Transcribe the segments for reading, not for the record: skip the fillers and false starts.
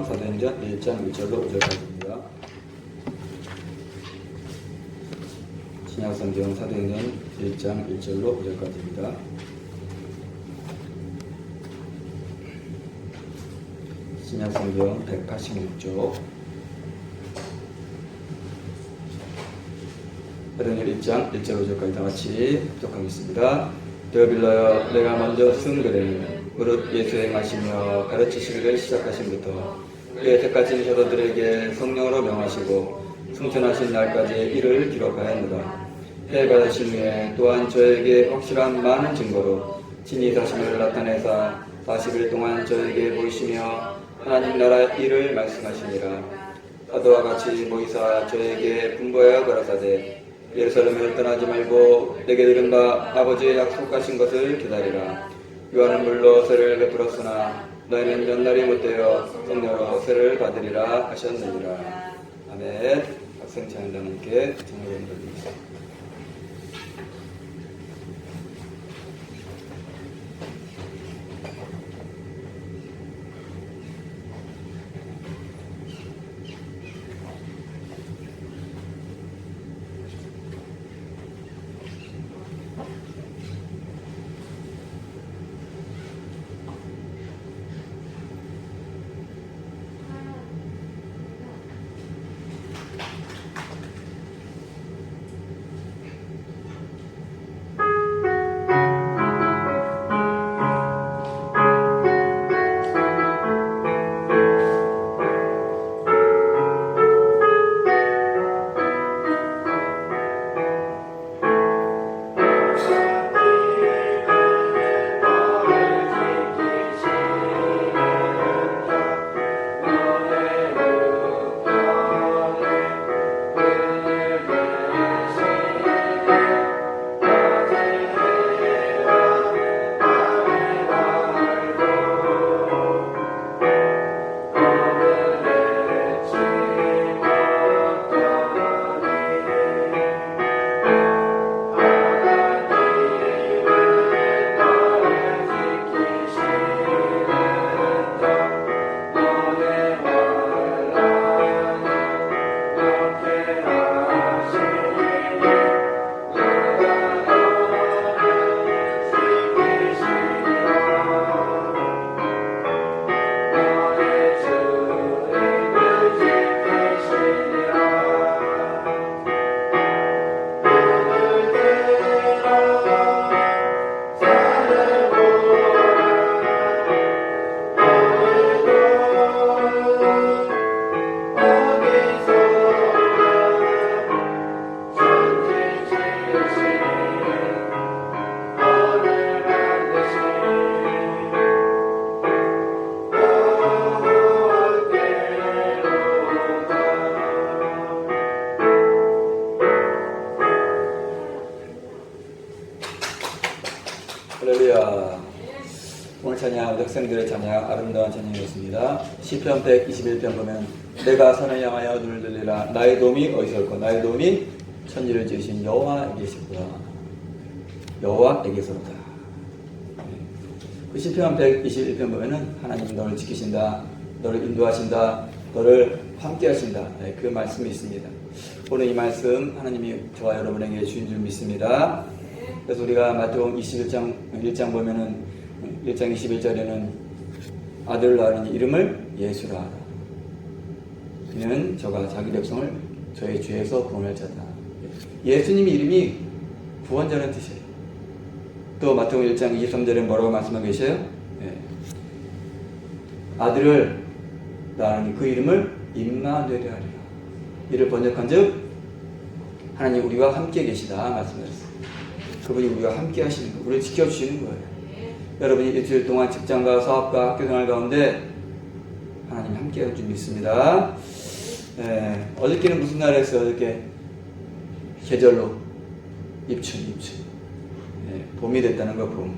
사도행전 1장 1절로 5절까지입니다. 신약성경 사도행전 1장 1절로 5절까지입니다. 신약성경 186쪽 사도행전 1장 1절 5절까지 다같이 합독하겠습니다. 데오빌라여, 내가 먼저 쓴 글에는 무릇 예수 행하시며 가르치시기를 시작하신부터 그의 택하신 사도들에게 성령으로 명하시고 승천하신 날까지 이를 기록하였노라. 해 받으신 후에 또한 저에게 확실한 많은 증거로 진리 사심을 나타내사 40일 동안 저에게 보이시며 하나님 나라 일을 말씀하시니라. 사도와 같이 모이사 저에게 분부하여 가라사대 예루살렘을 떠나지 말고 내게 들은 바 아버지의 약속하신 것을 기다리라. 요한은 물로 세를 베풀었으나 너희는 연날이 못되어 성령으로 세를 받으리라 하셨느니라. 아멘. 학생 찬양단님께 정리를 드리겠습니다. 할렐루야. 오늘 찬양, 학생들의 찬양, 아름다운 찬양이었습니다. 시편 121편 보면 내가 산을 향하여 눈을 들리라. 나의 도움이 어디서 올까? 나의 도움이 천지를 지으신 여호와에게서로다. 여호와에게서로다. 그 시편 121편 보면은 하나님 너를 지키신다, 너를 인도하신다, 너를 함께 하신다. 그 말씀이 있습니다. 오늘 이 말씀 하나님이 저와 여러분에게 주신 줄 믿습니다. 그래서 우리가 마태복음 1장 보면은 1장 21절에는 아들을 낳으니 이름을 예수라 하라. 그는 저가 자기 백성을 저의 죄에서 구원할 자다. 예수님 이름이 구원자라는 뜻이에요. 또 마태복음 1장 23절에 뭐라고 말씀하고 계셔요? 아들을 낳으니 그 이름을 임마누엘이라 하리라. 이를 번역한즉 하나님 우리와 함께 계시다 말씀하셨어요. 그분이 우리가 함께 하시는 거예요. 우리를 지켜주시는 거예요. 여러분이 일주일 동안 직장과 사업과 학교 생활 가운데 하나님 함께 할 줄 믿습니다. 어저께는 무슨 날이었어요? 어저께 계절로 입춘. 봄이 됐다는 거. 봄.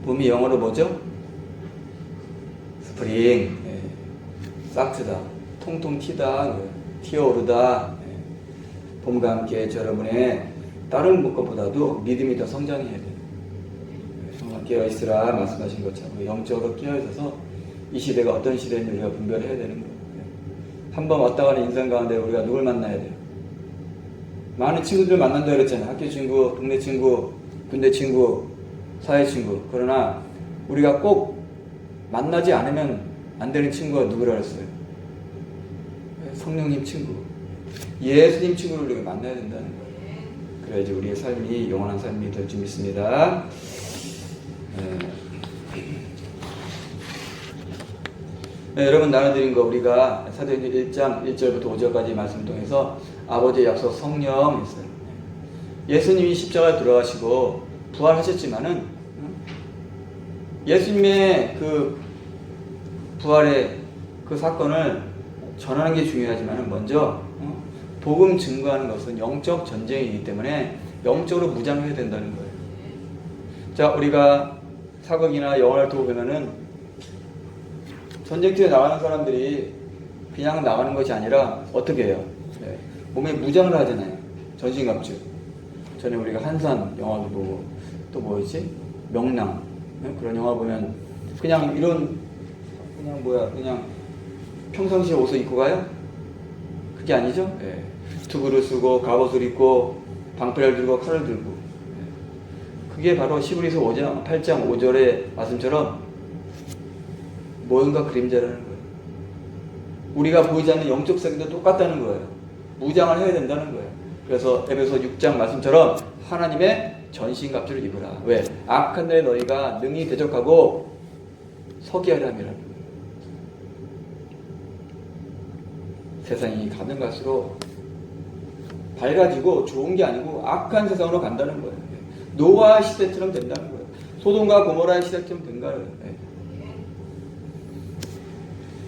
봄이 영어로 뭐죠? 스프링. 싹트다, 통통 튀다, 튀어오르다. 봄과 함께 여러분의 다른 것보다도 믿음이 더 성장해야 돼요. 깨어있으라 말씀하신 것처럼 영적으로 깨어있어서 이 시대가 어떤 시대인지 우리가 분별해야 되는 거예요. 한번 왔다 가는 인생 가운데 우리가 누굴 만나야 돼요? 많은 친구들 만난다 그랬잖아요. 학교 친구, 동네 친구, 군대 친구, 사회 친구. 그러나 우리가 꼭 만나지 않으면 안 되는 친구가 누구라 그랬어요? 성령님 친구, 예수님 친구를 우리가 만나야 된다는 거예요. 그래야지 우리의 삶이 영원한 삶이 될 줄 믿습니다. 네, 여러분 나눠드린 거 우리가 사도행전 1장 1절부터 5절까지 말씀 통해서 아버지의 약속 성령 했어요. 예수님이 십자가에 돌아가시고 부활하셨지만은 예수님의 그 부활의 그 사건을 전하는 게 중요하지만은 먼저 복음 증거하는 것은 영적 전쟁이기 때문에 영적으로 무장해야 된다는 거예요. 자, 우리가 사극이나 영화를 두고 보면은 전쟁터에 나가는 사람들이 그냥 나가는 것이 아니라 어떻게 해요? 네. 몸에 무장을 하잖아요. 전신갑주. 전에 우리가 한산 영화도 보고 또 뭐였지? 명랑. 네? 그런 영화 보면 그냥 이런 그냥 평상시에 옷을 입고 가요? 그게 아니죠? 네. 투구를 쓰고 갑옷을 입고 방패를 들고 칼을 들고. 네. 그게 바로 히브리서 8장 5절의 말씀처럼 모형과 그림자라는 거예요. 우리가 보이지 않는 영적 세계도 똑같다는 거예요. 무장을 해야 된다는 거예요. 그래서 에베소 6장 말씀처럼 하나님의 전신갑주를 입으라. 왜? 악한 날 너희가 능히 대적하고 서게 하려함이라는 거예요. 세상이 가면 갈수록 밝아지고 좋은 게 아니고 악한 세상으로 간다는 거예요. 노아 시대처럼 된다는 거예요. 소돔과 고모라의 시대처럼 된다는 거예요.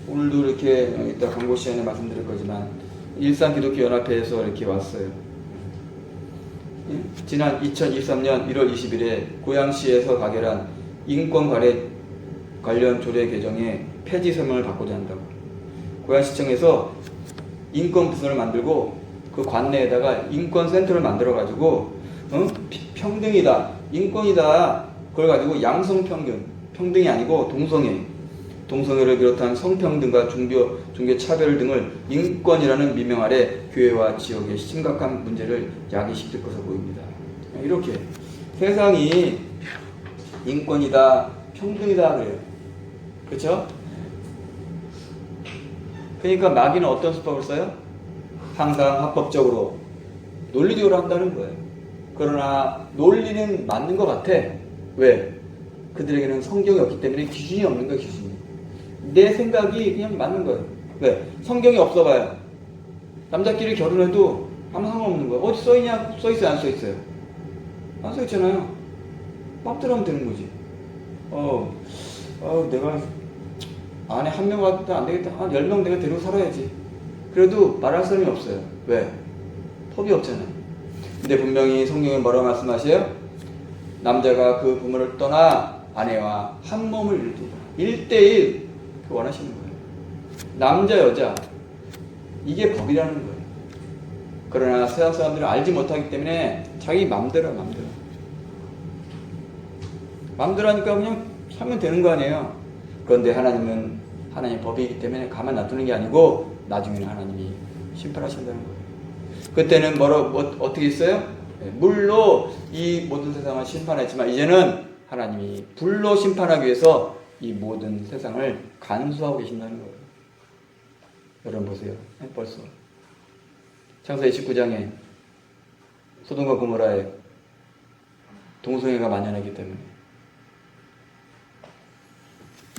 오늘도 이렇게 이따 광고 시간에 말씀드릴 거지만 일산기독교연합회에서 이렇게 왔어요. 지난 2023년 1월 20일에 고양시에서 가결한 인권 관련 조례 개정에 폐지 설명을 받고자 한다고. 고양시청에서 인권 부서를 만들고 그 관내에다가 인권센터를 만들어가지고 평등이다, 인권이다, 그걸 가지고 양성평등, 평등이 아니고 동성애를 비롯한 성평등과 종교 차별 등을 인권이라는 미명 아래 교회와 지역의 심각한 문제를 야기시킬 것으로 보입니다. 이렇게 세상이 인권이다, 평등이다 그래요. 그렇죠? 그러니까 마귀는 어떤 수법을 써요? 항상 합법적으로, 논리적으로 한다는 거예요. 그러나 논리는 맞는 것 같아. 왜? 그들에게는 성경이 없기 때문에 기준이 없는 거야, 기준이. 내 생각이 그냥 맞는 거예요. 왜? 성경이 없어봐요. 남자끼리 결혼해도 아무 상관없는 거야. 어디 써있냐? 써있어요? 안 써있어요? 안 써있잖아요. 맘대로 하면 되는 거지. 내가 안에 한 명 같다 안 되겠다. 한 10명 내가 데리고 살아야지. 그래도 말할 사람이 없어요. 왜? 법이 없잖아요. 근데 분명히 성경에 뭐라고 말씀하세요? 남자가 그 부모를 떠나 아내와 한 몸을 이루리라. 1대1 원하시는 거예요. 남자 여자 이게 법이라는 거예요. 그러나 세상 사람들은 알지 못하기 때문에 자기 맘대로 하니까 그냥 하면 되는 거 아니에요. 그런데 하나님은 하나님의 법이기 때문에 가만 놔두는 게 아니고 나중에는 하나님이 심판하신다는 거예요. 그때는 어떻게 있어요? 물로 이 모든 세상을 심판했지만 이제는 하나님이 불로 심판하기 위해서 이 모든 세상을 간수하고 계신다는 거예요. 여러분 보세요. 벌써 창세기 19장에 소돔과 고모라에 동성애가 만연하기 때문에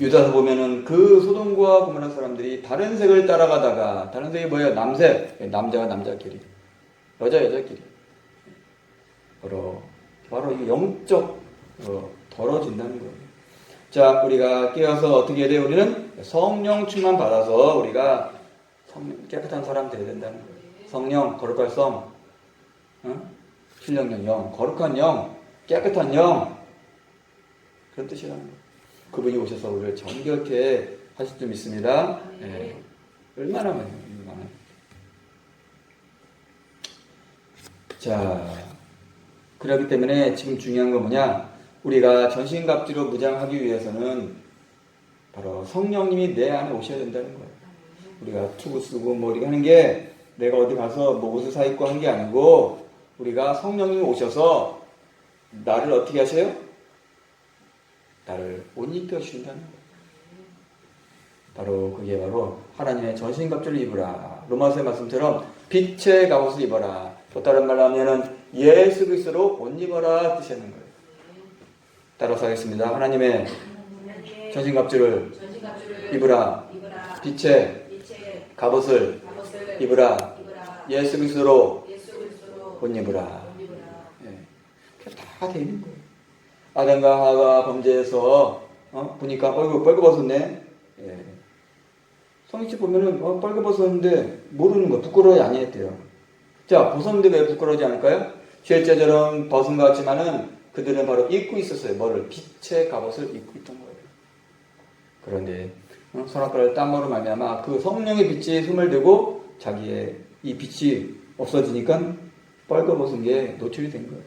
유다서 보면은 그 소돔과 고모라 사람들이 다른 색을 따라가다가, 다른 색이 뭐예요? 남색. 남자가 남자끼리, 여자 여자끼리 바로 이 영적 더러진다는 거예요. 자, 우리가 깨어서 어떻게 해야 돼요? 우리는 성령 충만 받아서 우리가 깨끗한 사람 되어야 된다는 거예요. 성령, 거룩할 성, 신령령, 영, 거룩한 영, 깨끗한 영, 그런 뜻이라는 거예요. 그분이 오셔서 우리를 정결케 하실 줄 믿습니다. 네. 얼마나 많아요. 자, 그렇기 때문에 지금 중요한 건 뭐냐? 우리가 전신갑주로 무장하기 위해서는 바로 성령님이 내 안에 오셔야 된다는 거예요. 우리가 투구 쓰고 뭐 우리가 하는 게 내가 어디 가서 뭐 옷을 사 입고 한 게 아니고 우리가 성령님이 오셔서 나를 어떻게 하세요? 나를 옷 입혀 주신다는 거예요. 바로 그게 바로 하나님의 전신갑주를 입으라. 로마서의 말씀처럼 빛의 갑옷을 입어라. 또 다른 말로 하면은 예수 그리스도로 옷 입어라 뜻하는 거예요. 따라서 하겠습니다. 하나님의 전신갑주를 입으라. 빛의 갑옷을 입으라. 예수 그리스도로 옷 입으라. 다 돼 있는 거예요. 아담과 하와가 범죄해서 보니까 벌거벗었네. 성경책 보면은 벌거벗었는데 모르는 거 부끄러워하지 아니했대요. 자, 벗었는데 왜 부끄러워하지 않을까요? 실제처럼 벗은 것 같지만은 그들은 바로 입고 있었어요. 뭐를? 빛의 갑옷을 입고 있던 거예요. 그런데 선악과를 땀으로 말미암아 그 성령의 빛이 숨을 대고 자기의 이 빛이 없어지니까 벌거벗은 게 노출이 된 거예요.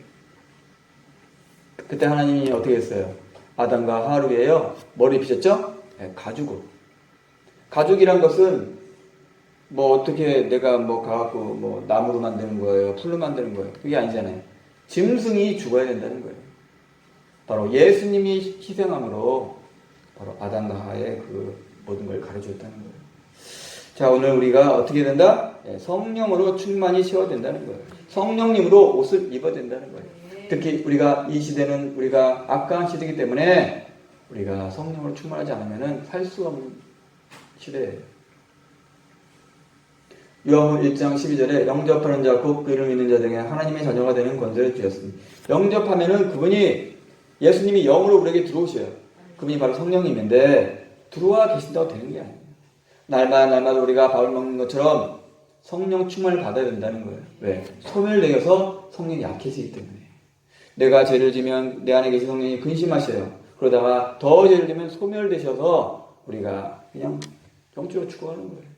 그때 하나님이 어떻게 했어요? 아담과 하루에요. 머리 빗었죠? 네, 가죽으로. 가죽이란 것은 뭐 어떻게 내가 뭐 가갖고 뭐 나무로 만드는 거예요, 풀로 만드는 거예요. 그게 아니잖아요. 짐승이 죽어야 된다는 거예요. 바로 예수님이 희생함으로 바로 아담과 하와의 그 모든 걸 가르쳐줬다는 거예요. 자, 오늘 우리가 어떻게 된다? 성령으로 충만히 채워야 된다는 거예요. 성령님으로 옷을 입어야 된다는 거예요. 특히 우리가 이 시대는 우리가 악한 시대이기 때문에 우리가 성령으로 충만하지 않으면 살 수 없는 시대예요. 요한복음 1장 12절에 영접하는 자 곧 그 이름 믿는 자 중에 하나님의 자녀가 되는 권세를 주셨습니다. 영접하면은 그분이 예수님이 영으로 우리에게 들어오셔요. 그분이 바로 성령님인데 들어와 계신다고 되는 게 아니에요. 날마다 우리가 밥을 먹는 것처럼 성령 충만을 받아야 된다는 거예요. 왜? 소멸되어서 성령이 약해지기 때문에. 내가 죄를 지면 내 안에 계신 성령이 근심하셔요. 그러다가 더 죄를 지면 소멸되셔서 우리가 그냥 영적으로 죽어가는 거예요.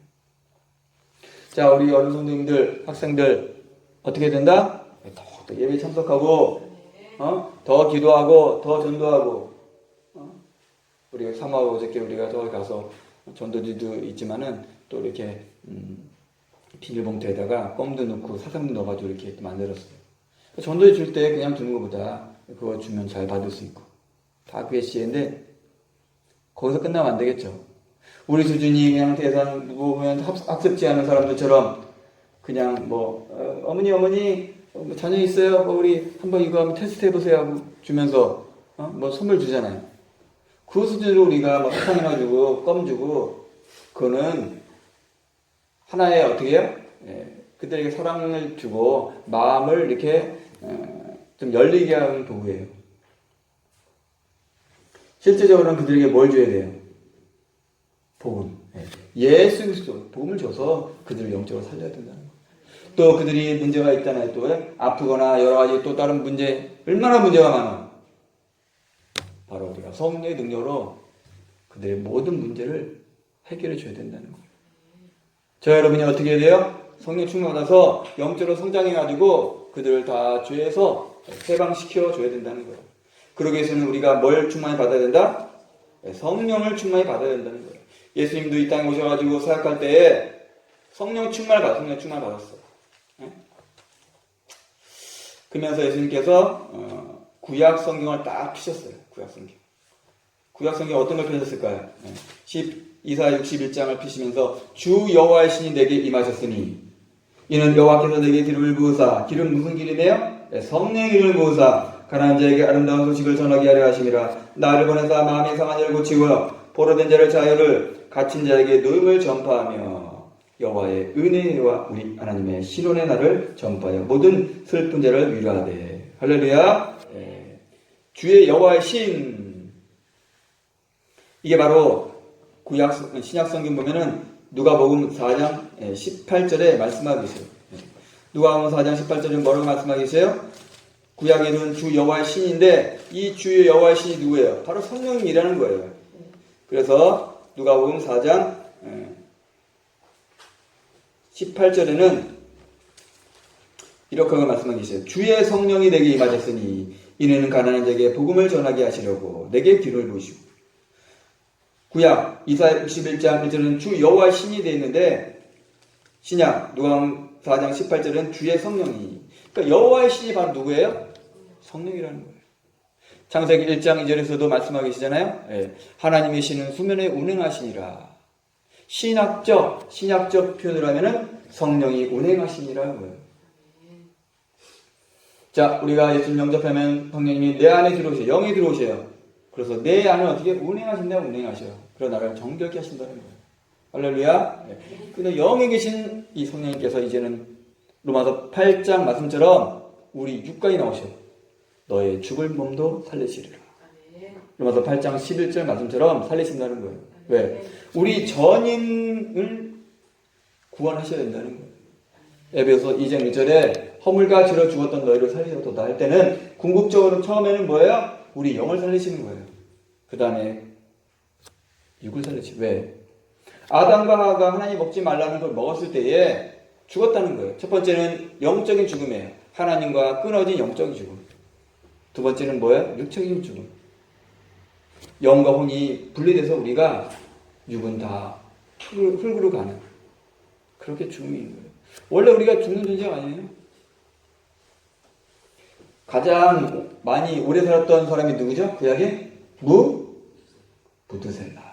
자, 우리 어린 성도님들, 학생들 어떻게 된다? 더 예배에 참석하고 더 기도하고 더 전도하고 우리가 사모하고 어저께 우리가 더 가서 전도지도 있지만은 또 이렇게 비닐봉투에다가 껌도 넣고 사탕도 넣어가지고 이렇게 만들었어요. 전도지 줄 때 그냥 주는 것보다 그거 주면 잘 받을 수 있고 다 그게 시에인데 거기서 끝나면 안 되겠죠. 우리 수준이 그냥 대상 보면 학습지 않은 사람들처럼 그냥 뭐 어머니 뭐 자녀 있어요? 뭐 우리 한번 이거 한번 테스트 해보세요 하고 주면서 뭐 선물 주잖아요. 그 수준으로 우리가 뭐 사탕이나 주고 껌 주고 그거는 하나의 어떻게 해요? 그들에게 사랑을 주고 마음을 이렇게 좀 열리게 하는 도구예요. 실제적으로는 그들에게 뭘 줘야 돼요? 복음. 예수 그리스도 복음을 줘서 그들을 영적으로 살려야 된다는 거예요. 또 그들이 문제가 있잖아요. 또 아프거나 여러 가지 또 다른 문제, 얼마나 문제가 많아. 바로 우리가 성령의 능력으로 그들의 모든 문제를 해결해 줘야 된다는 거예요. 저 여러분이 어떻게 해야 돼요? 성령 충만받아서 영적으로 성장해가지고 그들을 다 죄에서 해방시켜 줘야 된다는 거예요. 그러기 위해서는 우리가 뭘 충만히 받아야 된다? 성령을 충만히 받아야 된다는 거예요. 예수님도 이 땅에 오셔가지고 사역할 때에 성령 충만을 받았어요. 그러면서 예수님께서 구약 성경을 딱 피셨어요. 구약 성경 어떤 걸 펴셨을까요? 이사야 61장을 피시면서 주 여호와의 신이 내게 임하셨으니 이는 여호와께서 내게 기름을 부으사 기름 무슨 기름이에요? 성령의 기름을 부으사 가난한 자에게 아름다운 소식을 전하게 하려 하심이라. 나를 보내사 마음이 상한 자를 고치고 포로된 자를 자유를 갇힌 자에게 노임을 전파하며 여호와의 은혜와 우리 하나님의 신원의 날을 전파하여 모든 슬픈 자를 위로하되. 할렐루야. 주의 여호와의 신, 이게 바로 신약 성경 보면은 누가복음 4장 18절에 말씀하고 계세요. 누가복음 4장 18절에 뭐라고 말씀하고 계세요? 구약에는 주 여호와의 신인데 이 주 여호와의 신이 누구예요? 바로 성령님이라는 거예요. 그래서 누가복음 4장 18절에는 이렇게 말씀하고 계세요. 주의 성령이 내게 임하셨으니 이는 가난한 자에게 복음을 전하게 하시려고 내게 기름을 부으시고. 구약 이사야 61장 1절은 주 여호와의 신이 되어 있는데 신약 누가복음 4장 18절은 주의 성령이. 그러니까 여호와의 신이 바로 누구예요? 성령이라는 거예요. 창세기 1장 2절에서도 말씀하고 계시잖아요. 예. 하나님의 신은 수면에 운행하시니라. 신약적 표현을 하면은 성령이 운행하시니라는 거예요. 자, 우리가 예수님 영접하면 성령님이 내 안에 들어오세요. 영이 들어오세요. 그래서 내 안에 어떻게 운행하신다? 운행하셔요. 그런 나를 정결케 하신다는 거예요. 할렐루야. 네. 근데 영에 계신 이 성령님께서 이제는 로마서 8장 말씀처럼 우리 육간이 나오셔요. 너의 죽을 몸도 살리시리라. 로마서 8장 11절 말씀처럼 살리신다는 거예요. 왜? 우리 전인을 구원하셔야 된다는 거예요. 에베소 2장 1절에 허물과 죄로 죽었던 너희를 살리셨다 할 때는 궁극적으로 처음에는 뭐예요? 우리 영을 살리시는 거예요. 그 다음에 육을 살리시고. 왜? 아담과 하와가 하나님 먹지 말라는 걸 먹었을 때에 죽었다는 거예요. 첫 번째는 영적인 죽음이에요. 하나님과 끊어진 영적인 죽음. 두 번째는 뭐예요? 육적인 죽음. 영과 혼이 분리돼서 우리가 육은 다 흙으로 가는 그렇게 죽음이 있는 거예요. 원래 우리가 죽는 존재가 아니에요. 가장 많이 오래 살았던 사람이 누구죠? 구약에? 무드셀라.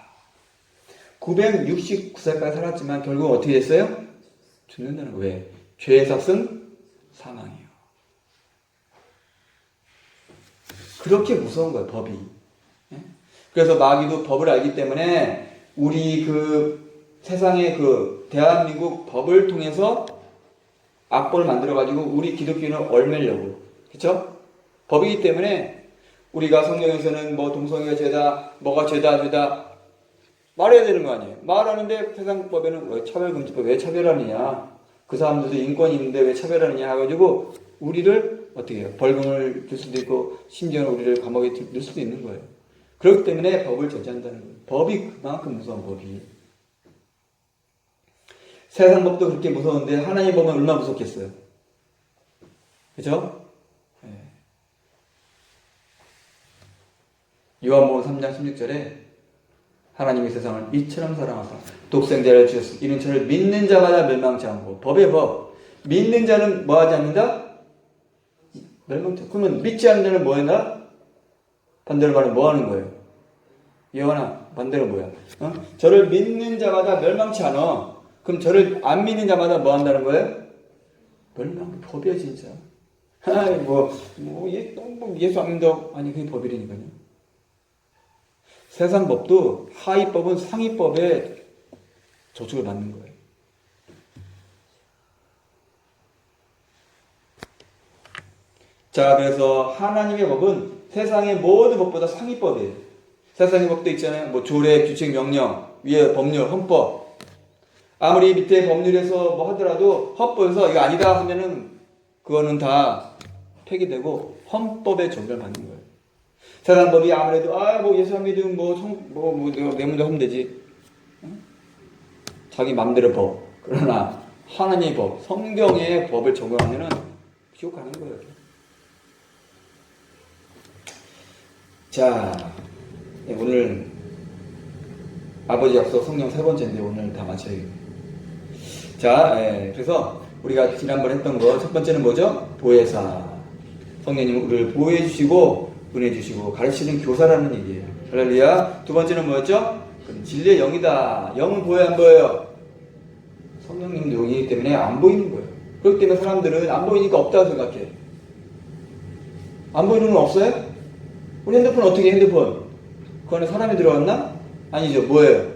969살까지 살았지만 결국 어떻게 됐어요? 죽는다는 거예요. 왜? 죄의 삭은 사망이에요. 그렇게 무서운 거예요, 법이. 그래서 마귀도 법을 알기 때문에 우리 세상의 대한민국 법을 통해서 악법을 만들어가지고 우리 기독교인을 얽매려고. 그쵸? 법이기 때문에 우리가 성경에서는 뭐 동성애가 죄다, 뭐가 죄다 말해야 되는 거 아니에요. 말하는데 세상법에는 왜 차별금지법 왜 차별하느냐. 그 사람들도 인권이 있는데 왜 차별하느냐 해가지고 우리를 어떻게 해요? 벌금을 줄 수도 있고 심지어는 우리를 감옥에 넣을 수도 있는 거예요. 그렇기 때문에 법을 저지한다는 거예요. 법이 그만큼 무서운 법이. 세상 법도 그렇게 무서운데 하나님 법은 얼마나 무섭겠어요. 그죠? 네. 요한복음 3장 16절에 하나님이 세상을 이처럼 사랑하사 독생자를 주셨으니 이는 저를 믿는 자마다 멸망치 않고. 법의 법. 믿는 자는 뭐 하지 않는다? 멸망치 않고. 그러면 믿지 않는 자는 뭐 한다? 반대로 말하면 뭐 하는 거예요? 예언아, 반대로 뭐야? 저를 믿는 자마다 멸망치 않아. 그럼 저를 안 믿는 자마다 뭐 한다는 거예요? 멸망. 법이야 진짜. 예수 안 믿어. 아니 그게 법이라니까요. 세상 법도 하위법은 상위법에 저축을 받는 거예요. 자, 그래서 하나님의 법은 세상의 모든 법보다 상위법이에요. 세상의 법도 있잖아요. 뭐 조례, 규칙, 명령, 위에 법률, 헌법. 아무리 밑에 법률에서 뭐 하더라도 헌법에서 이거 아니다 하면은 그거는 다 폐기되고 헌법에 적용을 받는 거예요. 세상 법이 아무래도 예수 안 믿으면 내가 내 문제 하면 되지. 자기 맘대로 법. 그러나 하나님의 법, 성경의 법을 적용하면은 지옥 가는 거예요. 자, 오늘 아버지 약속 성령 세 번째인데 오늘 다 마쳐야겠네요. 자, 그래서 우리가 지난번에 했던 거 첫 번째는 뭐죠? 보혜사. 성령님은 우리를 보호해 주시고 은혜 주시고 가르치는 교사라는 얘기예요. 할렐루야. 두 번째는 뭐였죠? 진리의 영이다. 영은 보여요, 안 보여요? 성령님도 영이기 때문에 안 보이는 거예요. 그렇기 때문에 사람들은 안 보이니까 없다고 생각해. 안 보이는 건 없어요? 우리 핸드폰 어떻게 핸드폰? 그 안에 사람이 들어갔나? 아니죠. 뭐예요?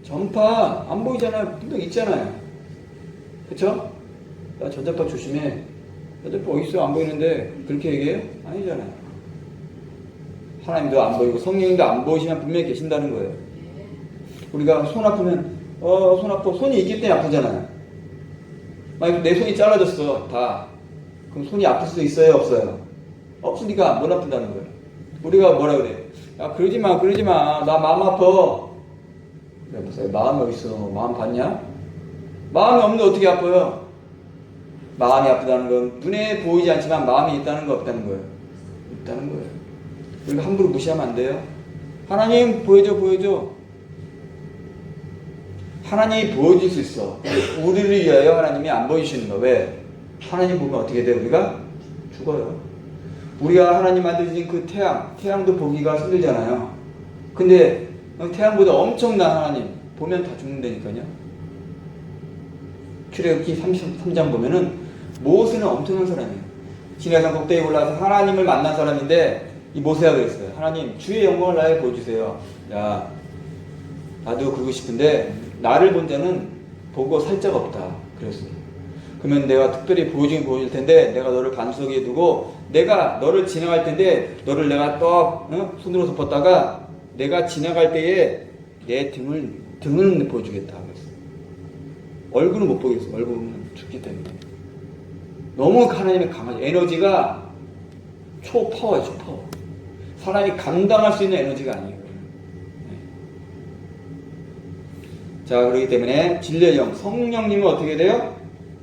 전파. 안 보이잖아요. 분명 있잖아요. 그쵸? 야, 전자파 조심해. 전자파 어디 있어? 안 보이는데 그렇게 얘기해요? 아니잖아요. 하나님도 안 보이고 성령님도 안 보이시면 분명히 계신다는 거예요. 우리가 손 아프면 손 아파. 손이 있기 때문에 아프잖아요. 만약 내 손이 잘라졌어. 다. 그럼 손이 아플 수도 있어요? 없어요? 없으니까 못 아프다는 거예요. 우리가 뭐라 그래? 야, 그러지 마. 나 마음 아파. 그래, 무슨 마음이 어디 있어? 마음 봤냐? 마음이 없는데 어떻게 아파요? 마음이 아프다는 건 눈에 보이지 않지만 마음이 있다는 거 없다는 거예요? 있다는 거예요. 우리가 함부로 무시하면 안 돼요. 하나님 보여줘. 하나님이 보여줄 수 있어. 우리를 위하여 하나님이 안 보여주시는 거. 왜? 하나님 보면 어떻게 돼? 우리가 죽어요. 우리가 하나님 만드신 그 태양도 보기가 힘들잖아요. 근데 태양보다 엄청난 하나님 보면 다 죽는다니까요. 출애굽기 33장 보면은 모세는 엄청난 사람이에요. 시내산 꼭대기에 올라와서 하나님을 만난 사람인데 이 모세가 그랬어요. 하나님 주의 영광을 나에게 보여주세요. 야, 나도 그러고 싶은데 나를 본 자는 보고 살 자가 없다. 그랬어요. 그러면 내가 특별히 보여주긴 보여줄 텐데 내가 너를 반석에 두고 내가 너를 지나갈 텐데 너를 내가 떡 손으로 덮었다가 내가 지나갈 때에 내 등을 보여주겠다. 그랬어요. 얼굴은 못 보겠어. 얼굴은 죽기 때문에. 너무 하나님의 강한 에너지가 초파워예요. 초파워. 사람이 감당할 수 있는 에너지가 아니에요. 네. 자, 그렇기 때문에 진리의 영, 성령님은 어떻게 돼요?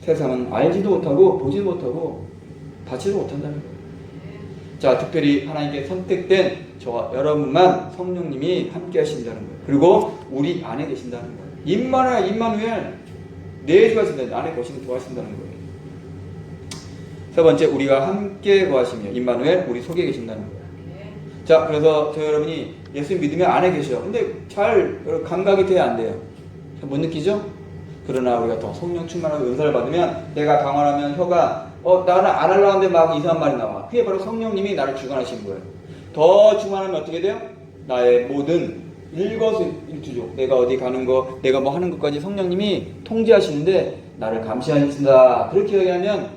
세상은 알지도 못하고 보지도 못하고 받지도 못한다는 거예요. 자, 특별히 하나님께 선택된 저와 여러분만 성령님이 함께 하신다는 거예요. 그리고 우리 안에 계신다는 거예요. 임마누엘 내주가 하신다는 안에 거시는 도와신다는 거예요. 세 번째, 우리가 함께 거하시며 임마누엘 우리 속에 계신다는 거예요. 자, 그래서 저 여러분이 예수 믿으면 안에 계셔. 근데 잘 감각이 돼야 안 돼요. 못 느끼죠? 그러나 우리가 더 성령 충만하고 은사를 받으면 내가 방언하면 혀가 나는 안 하려고 하는데 막 이상한 말이 나와. 그게 바로 성령님이 나를 주관하시는 거예요. 더 충만하면 어떻게 돼요? 나의 모든 일거수일투족, 내가 어디 가는 거, 내가 뭐 하는 것까지 성령님이 통제하시는데 나를 감시하신다. 그렇게 얘기하면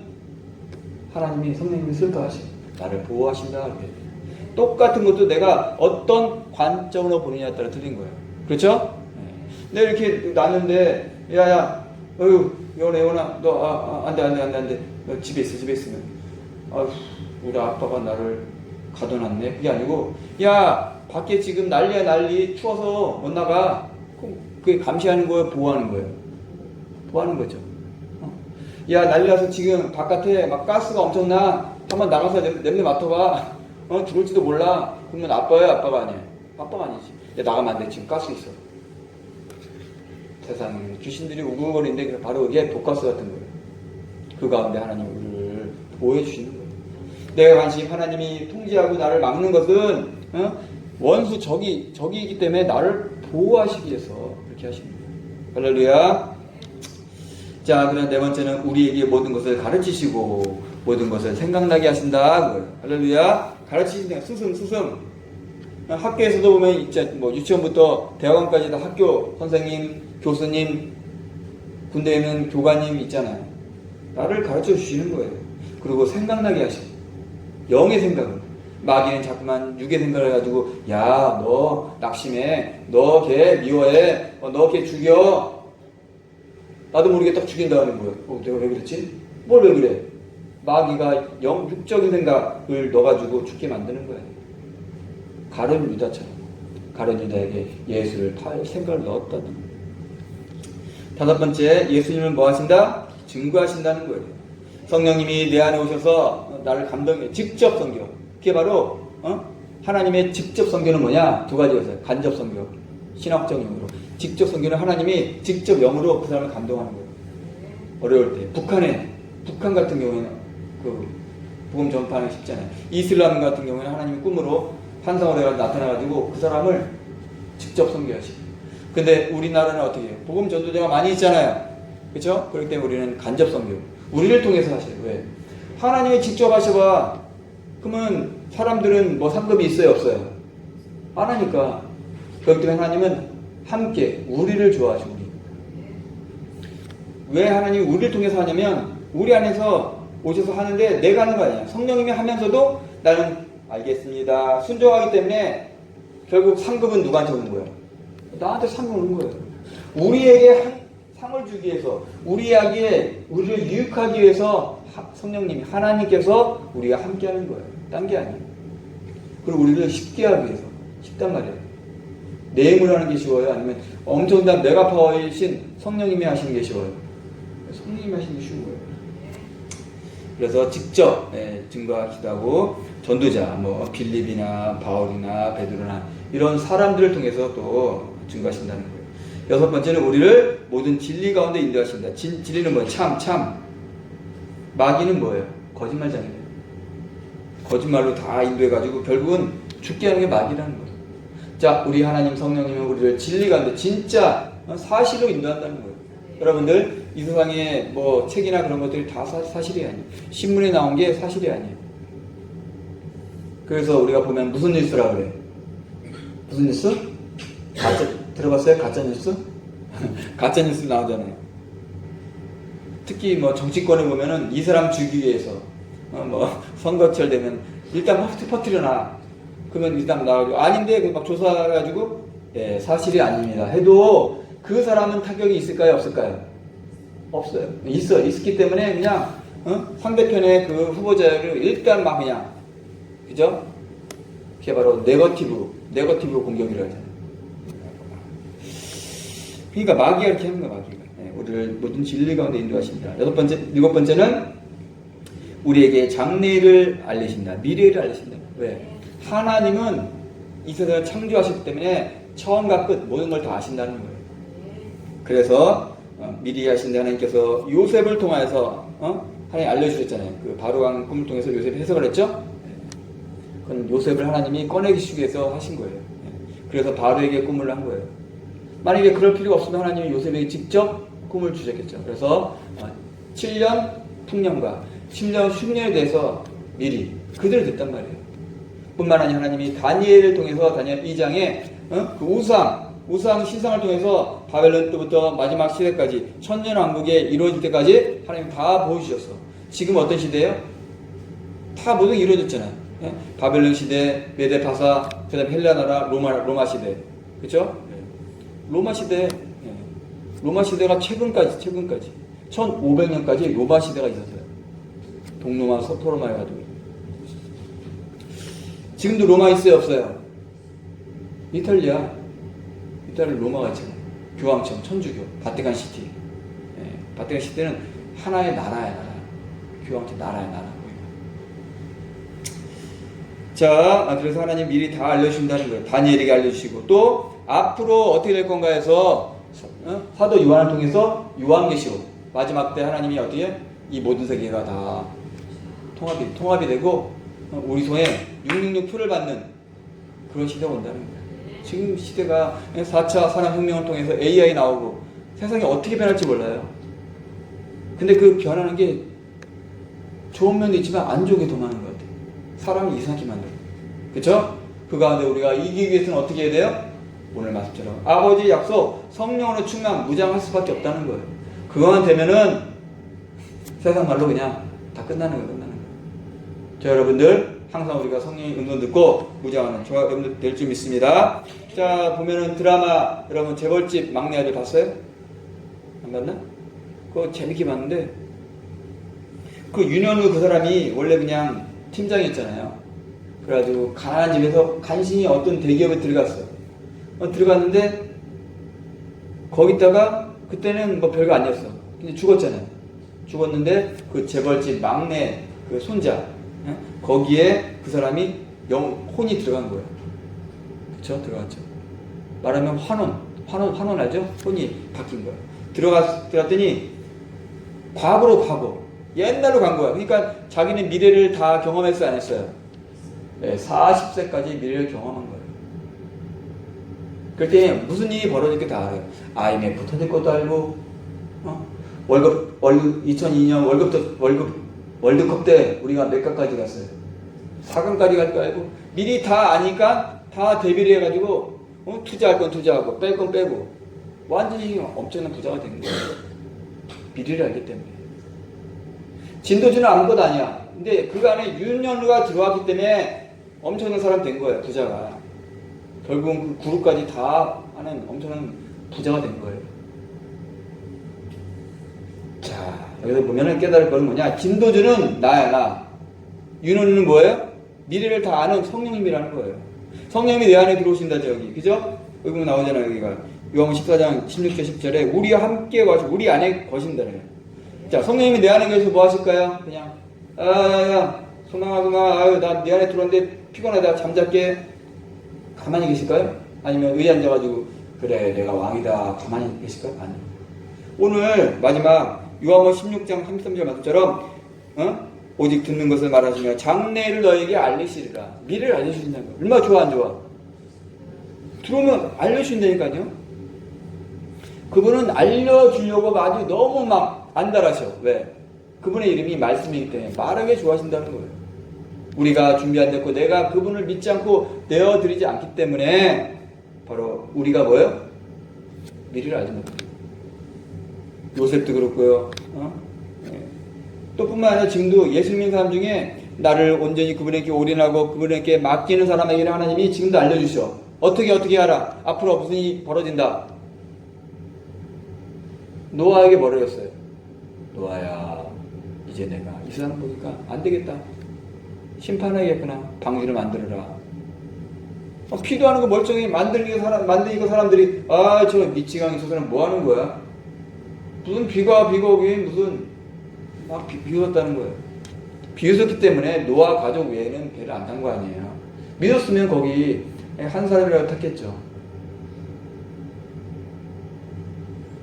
하나님이 성령님이 슬퍼하시고 나를 보호하신다. 이렇게. 똑같은 것도 내가 어떤 관점으로 보느냐에 따라 틀린 거예요. 그렇죠? 내가 이렇게 놨는데 야야 예원아 너 안돼 너 집에 있으면 우리 아빠가 나를 가둬놨네. 그게 아니고 야 밖에 지금 난리야 난리 추워서 못 나가. 그게 감시하는 거예요, 보호하는 거예요? 보호하는 거죠. 야 난리 나서 지금 바깥에 막 가스가 엄청나. 한번 나가서 냄새 맡아봐. 죽을지도 몰라. 그러면 아빠야 아빠가 아니야. 아빠가 아니지. 야 나가면 안 돼. 지금 가스 있어. 세상 귀신들이 우글거리는데 바로 이게 독가스 같은 거예요. 그 가운데 하나님 우리를 보호해 주시는 거예요. 내가 관심 하나님이 통제하고 나를 막는 것은 원수 적이기 때문에 나를 보호하시기 위해서 그렇게 하시는 거예요. 할렐루야. 자, 그다음 네 번째는 우리에게 모든 것을 가르치시고 모든 것을 생각나게 하신다. 그거예요. 할렐루야. 가르치신다. 스승. 학교에서도 보면 있죠. 뭐 유치원부터 대학원까지 다 학교 선생님, 교수님, 군대에는 교관님 있잖아요. 나를 가르쳐 주시는 거예요. 그리고 생각나게 하시고 영의 생각을. 마귀는 자꾸만 육의 생각을 해가지고 야 너 낙심해, 너 걔 미워해, 너 걔 죽여. 나도 모르게 딱 죽인다는 거예요. 내가 왜 그랬지? 뭘 왜 그래? 마귀가 육적인 생각을 넣어가지고 죽게 만드는 거예요. 가룟 유다처럼 가룟 유다에게 예수를 팔 생각을 넣었다는 거예요. 다섯 번째, 예수님은 뭐 하신다? 증거하신다는 거예요. 성령님이 내 안에 오셔서 나를 감동해. 직접 선교. 그게 바로 하나님의 직접 선교는 뭐냐? 두 가지가 있어요. 간접 선교, 신학적 영으로. 직접 선교는 하나님이 직접 영으로 그 사람을 감동하는 거예요. 어려울 때. 북한 같은 경우에는 그 복음 전파는 쉽잖아요. 이슬람 같은 경우에는 하나님이 꿈으로 환상으로 해서 나타나가지고 그 사람을 직접 선교하시고. 근데 우리나라는 어떻게 해요? 복음 전도자가 많이 있잖아요. 그렇죠? 그렇기 때문에 우리는 간접 선교. 우리를 통해서 하셔요. 왜? 하나님이 직접 하셔봐. 그러면 사람들은 뭐 상급이 있어요, 없어요? 안 하니까. 그렇기 때문에 하나님은 함께 우리를 좋아하시고. 왜 하나님이 우리를 통해서 하냐면 우리 안에서 오셔서 하는데 내가 하는 거 아니야. 성령님이 하면서도 나는 알겠습니다. 순종하기 때문에 결국 상급은 누구한테 오는 거예요? 나한테 상이 오는 거예요. 우리에게 상을 주기 위해서, 우리를 유익하기 위해서 성령님이, 하나님께서 우리가 함께 하는 거예요. 딴 게 아니에요. 그리고 우리를 쉽게 하기 위해서. 쉽단 말이에요. 내 힘으로 하는 게 쉬워요? 아니면 엄청난 메가파워이신 성령님이 하시는 게 쉬워요? 성령님이 하시는 게 쉬운 거예요. 그래서 직접 증거하기도 하고, 전도자, 뭐 빌립이나 바울이나 베드로나 이런 사람들을 통해서 또 증거하신다는 거예요. 여섯 번째는 우리를 모든 진리 가운데 인도하신다. 진리는 뭐예요? 참. 마귀는 뭐예요? 거짓말장이에요. 거짓말로 다 인도해가지고 결국은 죽게 하는 게 마귀라는 거예요. 자, 우리 하나님 성령님은 우리를 진리 가운데 진짜 사실로 인도한다는 거예요. 여러분들, 이 세상에 뭐 책이나 그런 것들이 다 사실이 아니에요. 신문에 나온 게 사실이 아니에요. 그래서 우리가 보면 무슨 뉴스라 그래? 무슨 뉴스? 들어봤어요? 가짜뉴스? 가짜뉴스 나오잖아요. 특히 뭐 정치권에 보면은 이 사람 죽이기 위해서 뭐 선거철 되면 일단 퍼뜨려놔. 그러면 일단 나오고 아닌데 막 조사해가지고 예, 사실이 아닙니다 해도 그 사람은 타격이 있을까요? 없을까요? 없어요. 있기 때문에 그냥 상대편의 그 후보자를 일단 막 그냥 그죠? 그게 바로 네거티브 공격이라고 하잖아요. 그러니까 마귀가 이렇게 하는 거야, 마귀가. 네, 우리를 모든 진리 가운데 인도하신다. 일곱 번째는 우리에게 장래를 알리신다. 미래를 알리신다. 왜? 하나님은 이 세상을 창조하셨기 때문에 처음과 끝 모든 걸 다 아신다는 거예요. 그래서 미리 하신 하나님께서 요셉을 통해서 하나님 알려주셨잖아요. 그 바로왕 꿈을 통해서 요셉이 해석을 했죠. 그건 요셉을 하나님이 꺼내기 위해서 하신 거예요. 그래서 바로에게 꿈을 한 거예요. 만약에 그럴 필요가 없으면 하나님이 요셉에게 직접 꿈을 주셨겠죠. 그래서 7년 풍년과 10년 흉년에 대해서 미리 그대로 됐단 말이에요. 뿐만 아니라 하나님이 다니엘을 통해서 다니엘 2장에 그 우상 신상을 통해서 바벨론 때부터 마지막 시대까지 천년왕국에 이루어질 때까지 하나님 다 보여주셨어. 지금 어떤 시대예요? 다 모든 게 이루어졌잖아요. 바벨론 시대, 메데 파사, 그 다음에 헬라 나라, 로마 시대. 그쵸? 로마 시대가 최근까지 1500년까지 로마 시대가 있었어요. 동로마, 서토로마 해가지고. 지금도 로마 있어요, 없어요? 이탈리 로마가 있잖아요. 교황청, 천주교, 바티칸 시티. 바티칸 시티는 하나의 나라야. 교황청 나라야, 나라. 자, 그래서 하나님 미리 다 알려주신다는 거예요. 다니엘에게 알려주시고 또 앞으로 어떻게 될 건가 해서 사도 요한을 통해서 요한계시록 마지막 때 하나님이 어떻게 이 모든 세계가 다 통합이 되고 우리 손에 666 표를 받는 그런 시대가 온다는 거예요. 지금 시대가 4차 산업혁명을 통해서 AI 나오고 세상이 어떻게 변할지 몰라요. 근데 그 변하는 게 좋은 면도 있지만 안 좋은 게 더 많은 것 같아요. 사람을 이상하게 만들어. 그쵸? 그 가운데 우리가 이기기 위해서는 어떻게 해야 돼요? 오늘 말씀처럼 아버지 약속 성령으로 충만 무장할 수밖에 없다는 거예요. 그거만 되면은 세상 말로 그냥 다 끝나는 거예요. 자, 여러분들 항상 우리가 성령의 음성 듣고 무장하는 저와 여러분들 될 줄 믿습니다. 자, 보면은 드라마 여러분 재벌집 막내 아들 봤어요? 안 봤나? 그거 재밌게 봤는데 그 윤현우 그 사람이 원래 그냥 팀장이었잖아요. 그래가지고 가난한 집에서 간신히 어떤 대기업에 들어갔어요. 들어갔는데 거기다가 그때는 뭐 별거 아니었어. 근데 죽었잖아요. 죽었는데 그 재벌집 막내 그 손자 거기에 그 사람이 혼이 들어간 거예요. 그쵸? 들어갔죠. 말하면 환원 알죠? 혼이 바뀐 거예요. 들어갔더니 과거 옛날로 간 거야. 그러니까 자기는 미래를 다 경험했어요, 안 했어요? 네, 40세까지 미래를 경험한 거예요. 그럴 때 무슨 일이 벌어질지 다 알아요. IMF 터질 것도 알고, 월급 2002년 월드컵 때 우리가 몇 강까지 갔어요. 4강까지 갈 거 알고, 미리 다 아니까 다 대비를 해가지고, 투자할 건 투자하고, 뺄 건 빼고, 완전히 엄청난 부자가 된 거예요. 미래를 알기 때문에. 진도주는 아무것도 아니야. 근데 그 안에 윤현루가 들어왔기 때문에 엄청난 사람 된 거예요, 부자가. 결국은 그 그룹까지 다 하는 엄청난 부자가 된 거예요. 자, 여기서 보면은 깨달을 거는 뭐냐? 진도주는 나야, 나. 윤현루는 뭐예요? 미래를 다 아는 성령님이라는 거예요. 성령님이 내 안에 들어오신다죠, 여기. 그죠? 여기 보면 나오잖아요, 여기가. 요한복음 14장 16절 10절에 우리와 함께 와서 우리 안에 거신다네요. 자, 성령님이 내 안에 계셔서 뭐 하실까요? 그냥, 소망아, 나 내 안에 들어왔는데 피곤하다, 잠잘게. 가만히 계실까요? 아니면 의에 앉아가지고, 그래 내가 왕이다 가만히 계실까? 아니. 오늘 마지막 요한복음 16장 33절 말씀처럼 오직 듣는 것을 말하시며 장래를 너에게 알리시리라. 미래를 알려주신다는 거예요. 얼마나 좋아 안 좋아? 들어오면 알려주신다니까요. 그분은 알려주려고 아주 너무 막 안달하셔. 왜? 그분의 이름이 말씀이기 때문에 말하게 좋아하신다는 거예요. 우리가 준비 안 됐고 내가 그분을 믿지 않고 내어드리지 않기 때문에 바로 우리가 뭐예요? 미래를 알지 못해요. 요셉도 그렇고요. 또 뿐만 아니라 지금도 예수 믿는 사람 중에 나를 온전히 그분에게 올인하고 그분에게 맡기는 사람에게는 하나님이 지금도 알려주셔. 어떻게 하라. 앞으로 무슨 일이 벌어진다. 노아에게 뭐라 했어요? 노아야 이제 내가 이 사람 보니까 안 되겠다. 심판하겠구나. 방주를 만들어라. 기도하는 거 멀쩡히 만드니까 사람들이 저 미치광이 저 사람 뭐 하는 거야? 무슨 비가 오기 무슨 막 비웃었다는 거예요. 비웃었기 때문에 노아 가족 외에는 배를 안 탄 거 아니에요. 믿었으면 거기 한 사람이라도 탔겠죠.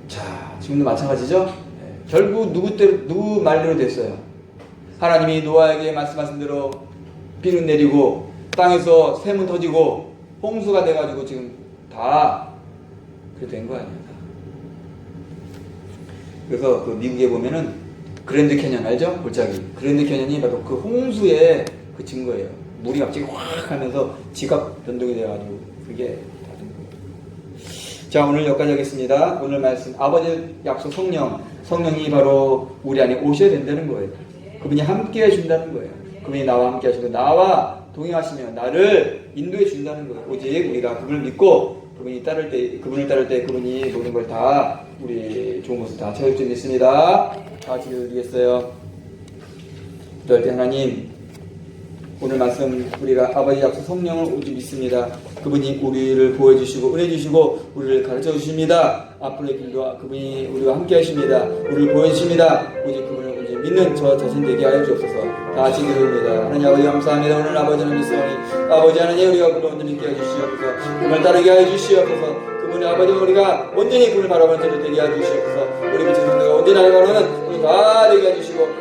자, 지금도 마찬가지죠? 결국 누구 말대로 됐어요? 하나님이 노아에게 말씀하신 대로 비는 내리고 땅에서 샘은 터지고 홍수가 돼가지고 지금 다 그렇게 된 거 아니에요. 그래서 그 미국에 보면은 그랜드 캐년 알죠? 골짜기. 그랜드 캐년이 바로 그 홍수의 그 증거예요. 물이 갑자기 확 하면서 지각 변동이 돼가지고 그게 다 된 거예요. 자, 오늘 여기까지 하겠습니다. 오늘 말씀 아버지 약속 성령이 바로 우리 안에 오셔야 된다는 거예요. 그분이 함께 해준다는 거예요. 그분이 나와 함께 하시고 나와 동행하시며 나를 인도해 준다는 거예요. 오직 우리가 그분을 믿고 그분을 따를 때 그분이 모든 걸 다 우리 좋은 것을 다 채울 수 있습니다. 다 같이 드리겠어요. 그럴 때 하나님 오늘 말씀 우리가 아버지 약속 성령을 오직 믿습니다. 그분이 우리를 보여주시고 은혜 주시고 우리를 가르쳐 주십니다. 앞으로의 길도 그분이 우리와 함께 하십니다. 우리를 보여주십니다. 오직 그분을 오직 믿는 저 자신 되게 하여 주옵소서. 다 같이 기도합니다. 하나님 아버지 감사합니다. 오늘 아버지는 믿사오니 아버지 하나님 우리가 그분을 온전히 믿게 해주시옵소서. 그분을 따르게 하여 주시옵소서. 그분의 아버지 우리가 온전히 그분을 바라보는 자들 되게 하여 주시옵소서. 우리 미친 성도가 온전히 알아가는 우리 다 되게 해주시고